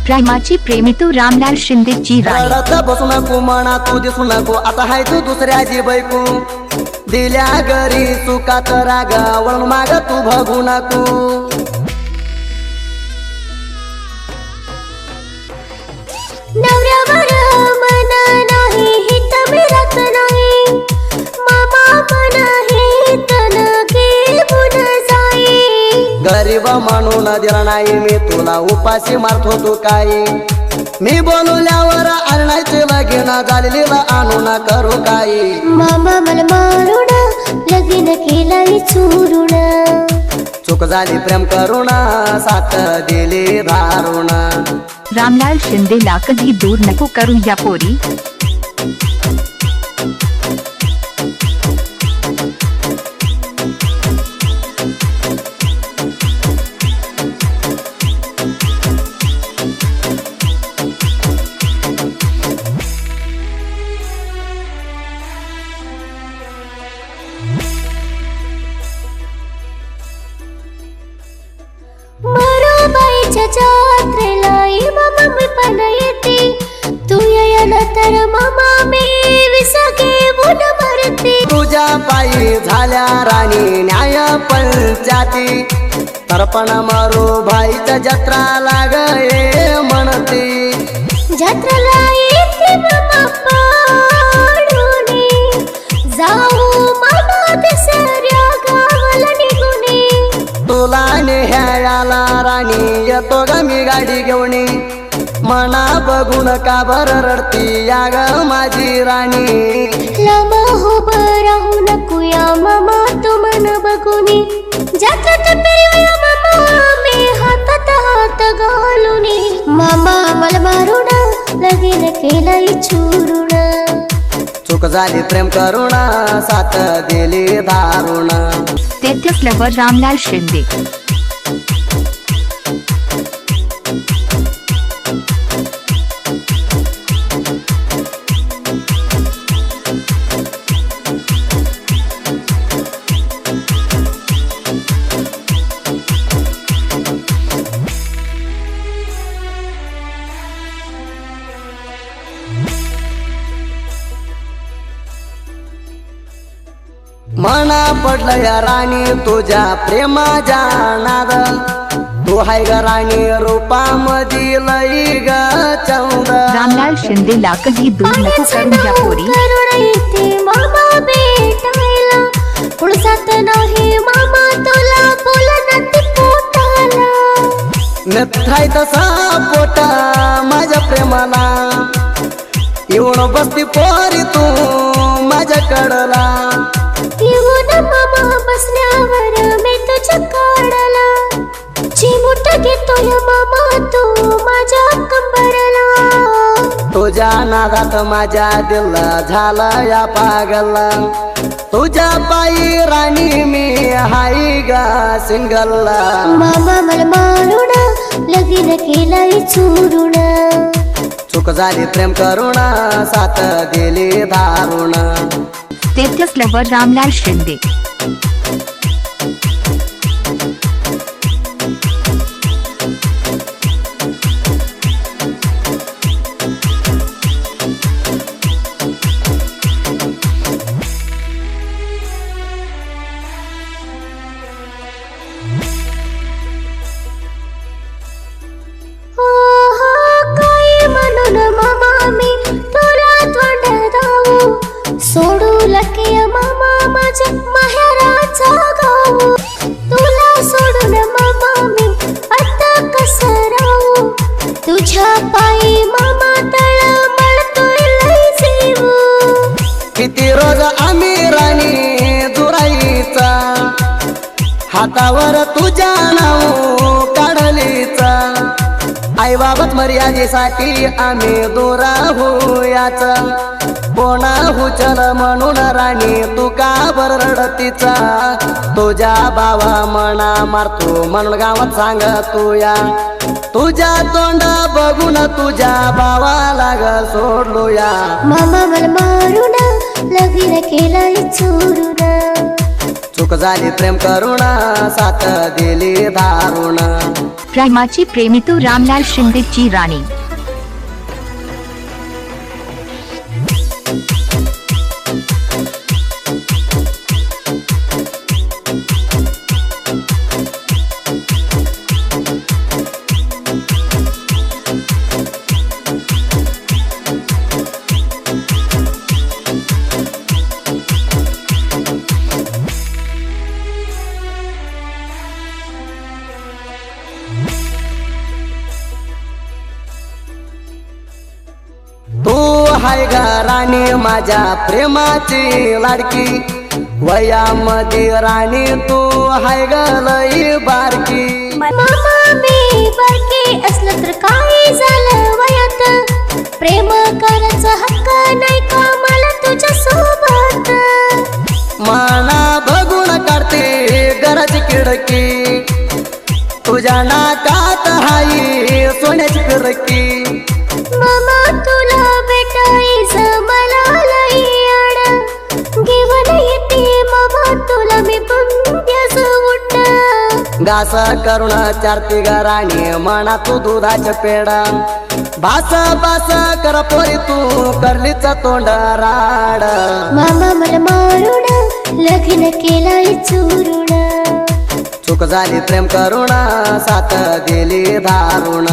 प्रेमाची प्रेमी तू रामलाल शिंदेची राणी। रडत बसू नको म्हणा तू दिसू नको, आता हाय तू दुसऱ्याची बायको। दिल्या घरी चुकात रागा वळून माग तू बघू नको। नवऱ्यावर मन नाही हित मिळत नाही, मामा मन हित घेऊन जाई। गरीब म्हणून दिला नाही मी तुला, उपाशी मारत होतो काही। मी बोलवल्यावर आणायचे लगीन झालेलीला आणू ना करू काही। मामा मला मारून लगीन केलंय चोरून, चूक झाली प्रेम करून साथ दिली धारून। रामलाल शिंदेला कधी दूर नको करू या पोरी। मरोबाईच्या जात्रेला मामा मी पण येते, तू यायला तर मामा मी विसा घेऊन भरते। तुझ्या पायी झाल्या राणी न्याय पंचाती, तर्पण मारू भाईच्या जत्रा लागे म्हणते। जत्रेला येते मामा पाडूनी, जाऊ मामा तिसऱ्या गावाला निघूनी। तुला नेहायला राणी येतो ग मी गाडी घेऊन। मना बघून का बर रडती या ग माझी राणी। लांब उभं राहू नको या मामा तू मन बघूनी, जत्रात फिरूया मामा मी हातात हात घालूनी। मामा मला मारून लगीन केलंय चोरून, चूक झाली प्रेम करून साथ दिली दारुण। तेथेच लवर रामलाल शिंदे। मना पडलं या राणी तुझ्या प्रेमाच्या नाद, तू हाय ग राणी रूपामधी लई ग चंद। रामलाल शिंदेला कधी दूर नको करू या पोरी। करुणा येते मामा भेटायला, पुढसात नाही मामा तुला बोलणं ती पोटाला। नथाय तसा पोटा माझ्या प्रेमाला, येऊन बसती पोरी तू माझ्या कडला। येऊन मामा बसल्यावर मी तुझ्या काढला, चिमूट घेतोय मामा तू माझ्या कंबरला। तुझ्या नादात माझ्या दिल झाला या पागल, तुझ्या पायी राणी मी हाय ग सिंगल। मामा मला मारून लगीन केलंय चोरून, चूक झाली प्रेम करून साथ दिली दारुण। तेथेच लवर रामलाल शिंदे। काय म्हणून मामा मी तुला तोंड दाऊ, सोडू लकी मामा माझ्या माहेराचा गाऊ। तुला सोडून मामा मी आता कसं राहू, तुझ्या पायी मामा तळमळतोय लय जीव। किती रोज आम्ही राणी दुराईचा, हातावर तुझ्या नाव काढलीचा। आई बाबत मर्यादेसाठी आम्ही दूर होयाच, कोणा हुचल म्हणून राणी तू का बर रडतीचा। तुझ्या बाबा मना मारतो म्हणून गावात सांग तू या, तुझ्या तोंड बघून तुझ्या भावाला ग सोडलो या। मामा मला मारून लगीन केलंय चोरून, चूक झाली प्रेम करुण साथ दिली दारुण. प्रेमाची प्रेमी तू रामलाल शिंदेची राणी. तू हाय ग राणी माझ्या प्रेमाची लाडकी, वयामध्ये राणी तू हाय ग लई बारकी. मामा मी बारकी असलं तर काय झालं वयात, प्रेम करायचा हक्क नाही का मला तुझ्या सोबत. माना बघून काढते घराची खिडकी, तुझ्या नाकात हाई सोन्याची फिरकी. मामा तुला भेटायचं मला लई आड, घेऊन येते मामा तुला मी पुण्याच उठ. घास करून चारती ग राणी म्हणा तू दुधाच्या पेडा, बास बास कर पोरी तू करलीच तोंड राड. मामा मला मारून लग्न केलंय चुरून, चूक झाली प्रेम करुण साथ दिली दारुण.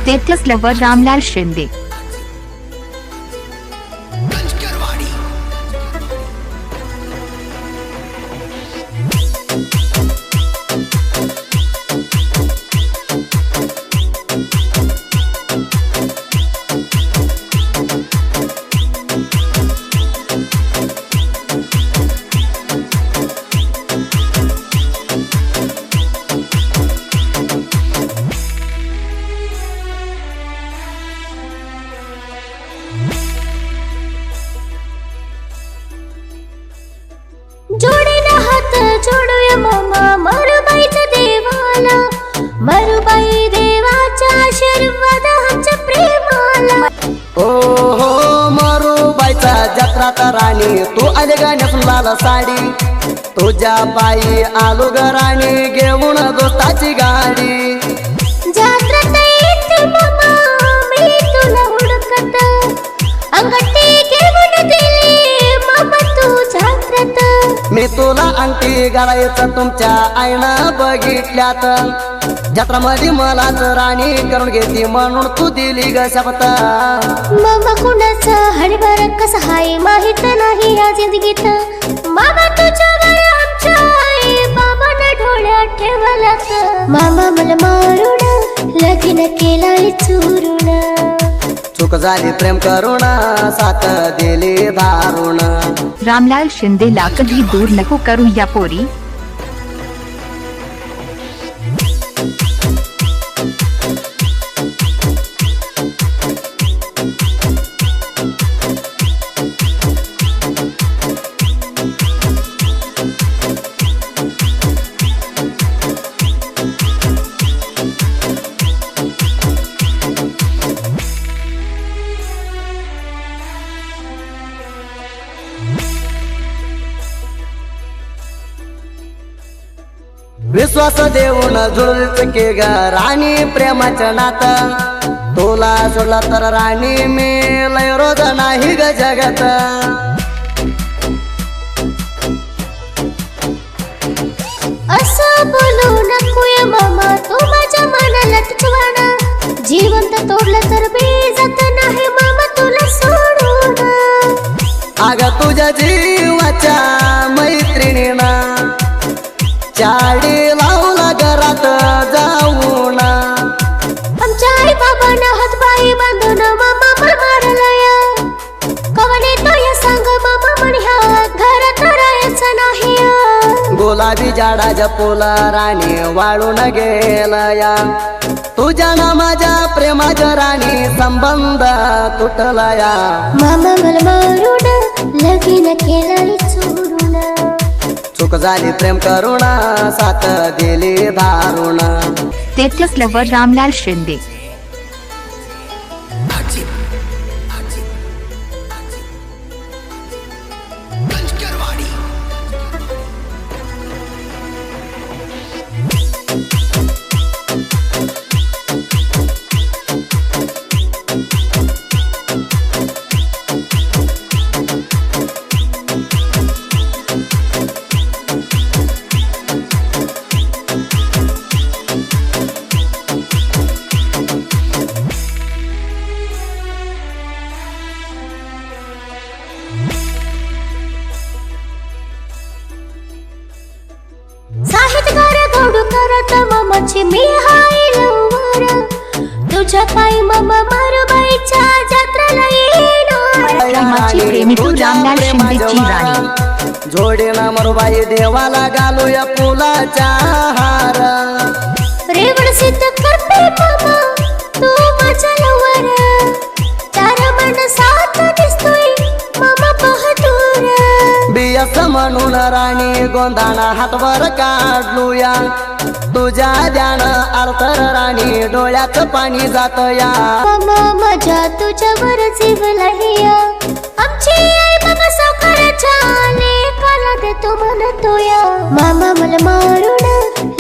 तेथच लवर रामलाल शिंदे. जोडीला हात जोडूया मामा मरुबाईच्या देवाला, मरुबाई देवाच्या आशीर्वाद आमच्या प्रेमाला. हो हो मरुबाईचा जत्रात राणी तू आले गाण्यातून लाल साडी, तुझ्या पायी आलो ग राणी घेऊन दोस्ताची गाडी. जात्रात येते मामा मी तुला हुडकत, अंगठी घेऊन दिली मामा तू जात्रात. मी तुला अंगठी घालायचं तुमच्या आईनं बघितल्यात, जत्रामध्ये मलाच राणी करून घेतली म्हणून तू दिली ग शपथ. मामा कुणाचं हडबर कसं हाय माहित नाही या जिंदगीत, मामा तुझ्यावर आमच्या आई बाबांना डोळ्यात ठेवलात. मामा मला मारून लग्न केलंय चुरून, चूक झाली प्रेम करुण साथ दिली दारुण. रामलाल शिंदेला कधी दूर नको करू या पोरी. विश्वास देऊन जुळच के ग राणी प्रेमाचं नातं, तुला सोडला तर राणी मी लय रोज नाही ग जगत. असं बोलू नकोय मामा तू माझ्या मनाला तुझवाना, जिवंत तोडलं तर मी जात नाही मामा तुला सोडून. अग तुझ्या जीवाच्या मैत्रिणीनं चाडी लावला घरात जाऊन, आमच्या आई बाबांना हातपायी बांधून मामा पण मारलंय. कवने तो या सांग मामा म्हण ह्या घरात राहायचं नाही. गुलाबी झाडा जपोला राणी वाळून गेलया, तुझ्या ना माझ्या प्रेमाच्या राणी संबंध तुटलया. मामा मला मारून लगीन केलं चोरून, चूक झाली प्रेम करुण साथ दिली दारुण. तेथच लवर रामलाल शिंदे. पायी मामा मारुबाईच्या जत्रेला येणार. प्रेमाची प्रेमिटू रामलाल शिंदेची राणी. जोडीनं मरुबाई देवाला घालूया फुलाचा हार. रेवण सिद्ध करते मामा तू माझा लवर. चार माणसात दिसतोय मामा बहादूर. बियस म्हणून राणी गोंधाना हातवर काढलूया. तुझ्या ध्यान अर्थर राणी डोळ्यात पाणी जात या. मामा माझ्या तुझ्यावर जीव लहिया. आमची आई बाबा सावकाराच्या लेकाला देतो म्हणतो या. मामा मला मारून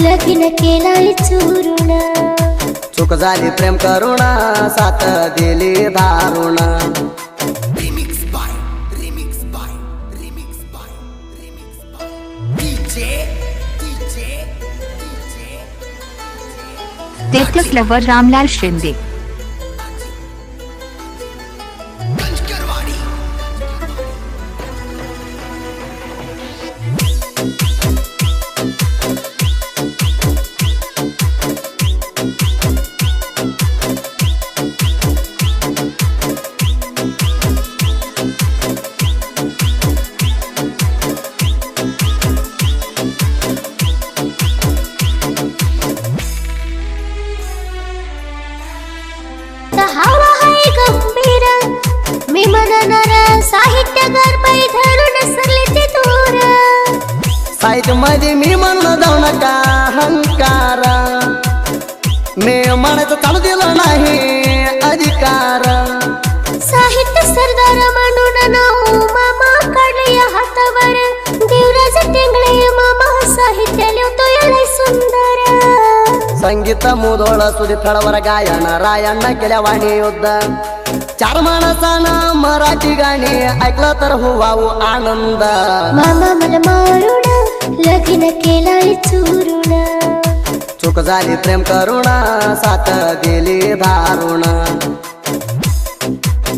लगीन केलाय चुरून. चूक झाली प्रेम करुण साथ दिली दारुण. Status lover Ramlal Shinde. हवा आहे गंभीर मी म्हणणार साहित्यकार पायी धरून सरले ते दूर. साहित्य मध्ये मी म्हणलं जाऊ नका अहंकार. मी म्हणायचं चालू दिलं नाही अधिकार. साहित्य सरदार म्हणून नाव मामा काढले या हातावर. देवराज टेंगळे मामा साहित्य लिहितो याला सुंदर. संगीत मुधोळ सुधी थळवर गायन रायण केल्या वाणी युद्ध. चार माणसानं मराठी गाणी ऐकलं तर होवाऊ आनंद. मामा मला मारून लगीन केलाय चुरून. चूक झाली प्रेम करुण साथ दिली दारुण.